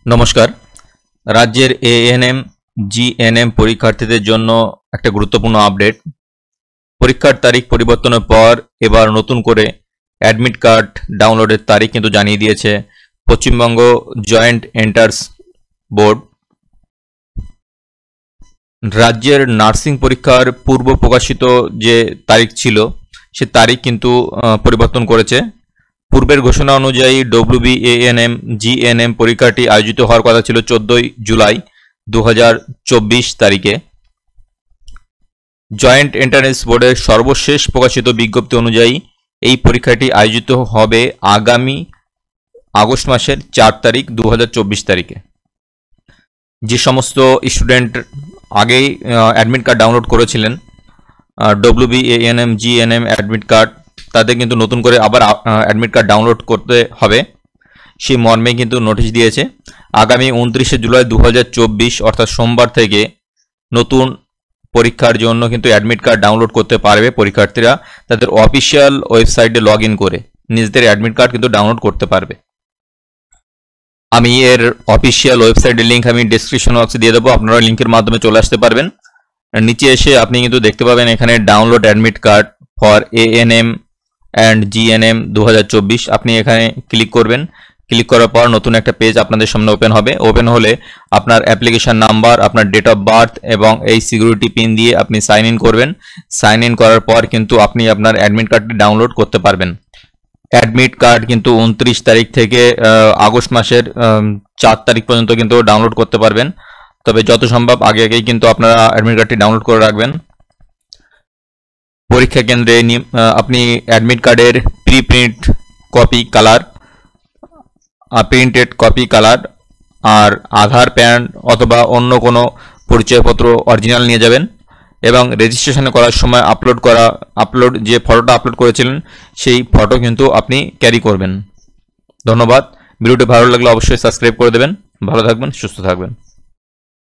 नमस्कार। राज्येर ANM GNM परीक्षार्थीদের জন্য একটা গুরুত্বপূর্ণ আপডেট। পরীক্ষার তারিখ পরিবর্তনের পর এবার নতুন করে অ্যাডমিট কার্ড ডাউনলোডের তারিখ কিন্তু জানিয়ে দিয়েছে পশ্চিমবঙ্গ জয়েন্ট এন্ট্রান্স বোর্ড। রাজ্যের নার্সিং পরীক্ষার পূর্ব প্রকাশিত যে তারিখ ছিল সে তারিখ কিন্তু পরিবর্তন করেছে। পূর্বের ঘোষণা অনুযায়ী ডব্লিউবিএএনএম জিএনএম পরীক্ষাটি আয়োজিত হওয়ার কথা ছিল 14 জুলাই 2024 তারিখে। জয়েন্ট এন্ট্রান্স বোর্ডের সর্বশেষ প্রকাশিত বিজ্ঞপ্তি অনুযায়ী এই পরীক্ষাটি আয়োজিত হবে আগামী আগস্ট মাসের 4 তারিখ 2024 তারিখে। যে সমস্ত স্টুডেন্ট আগেই অ্যাডমিট কার্ড ডাউনলোড করেছিলেন ডব্লিউবিএএনএম জিএনএম অ্যাডমিট কার্ড, তাদের কিন্তু নতুন করে আবার অ্যাডমিট কার্ড ডাউনলোড করতে হবে সেই মর্মে কিন্তু নোটিশ দিয়েছে। আগামী 29 জুলাই 2024 অর্থাৎ সোমবার থেকে নতুন পরীক্ষার জন্য কিন্তু অ্যাডমিট কার্ড ডাউনলোড করতে পারবে পরীক্ষার্থীরা। তাদের অফিসিয়াল ওয়েবসাইটে লগ ইন করে নিজেদের অ্যাডমিট কার্ড কিন্তু ডাউনলোড করতে পারবে। আমি এর অফিসিয়াল ওয়েবসাইটের লিঙ্ক আমি ডেসক্রিপশন বক্সে দিয়ে দেবো, আপনারা লিঙ্কের মাধ্যমে চলে আসতে পারবেন। নিচে এসে আপনি কিন্তু দেখতে পাবেন এখানে download admit card for ANM and GNM 2024। আপনি এখানে ক্লিক করবেন। ক্লিক করার পর নতুন একটা পেজ আপনাদের সামনে ওপেন হবে। ওপেন হলে আপনার অ্যাপ্লিকেশন নাম্বার, আপনার ডেট অফ বার্থ এবং এই সিকিউরিটি পিন দিয়ে আপনি সাইন ইন করবেন। সাইন ইন করার পর কিন্তু আপনি আপনার অ্যাডমিট কার্ডটি ডাউনলোড করতে পারবেন। অ্যাডমিট কার্ড কিন্তু 29 তারিখ থেকে আগস্ট মাসের 4 তারিখ পর্যন্ত কিন্তু ডাউনলোড করতে পারবেন। তবে যত সম্ভব আগে আগেই কিন্তু আপনারা অ্যাডমিট কার্ডটি ডাউনলোড করে রাখবেন। পরীক্ষা কেন্দ্রে আপনি অ্যাডমিট কার্ডের print copy colour, printed copy colour আর আধার, প্যান অথবা অন্য কোনো পরিচয়পত্র অরিজিনাল নিয়ে যাবেন এবং রেজিস্ট্রেশন করার সময় আপলোড যে ফটোটা আপলোড করেছিলেন সেই ফটো কিন্তু আপনি ক্যারি করবেন। ধন্যবাদ। ভিডিওটি ভালো লাগলে অবশ্যই সাবস্ক্রাইব করে দেবেন। ভালো থাকবেন, সুস্থ থাকবেন।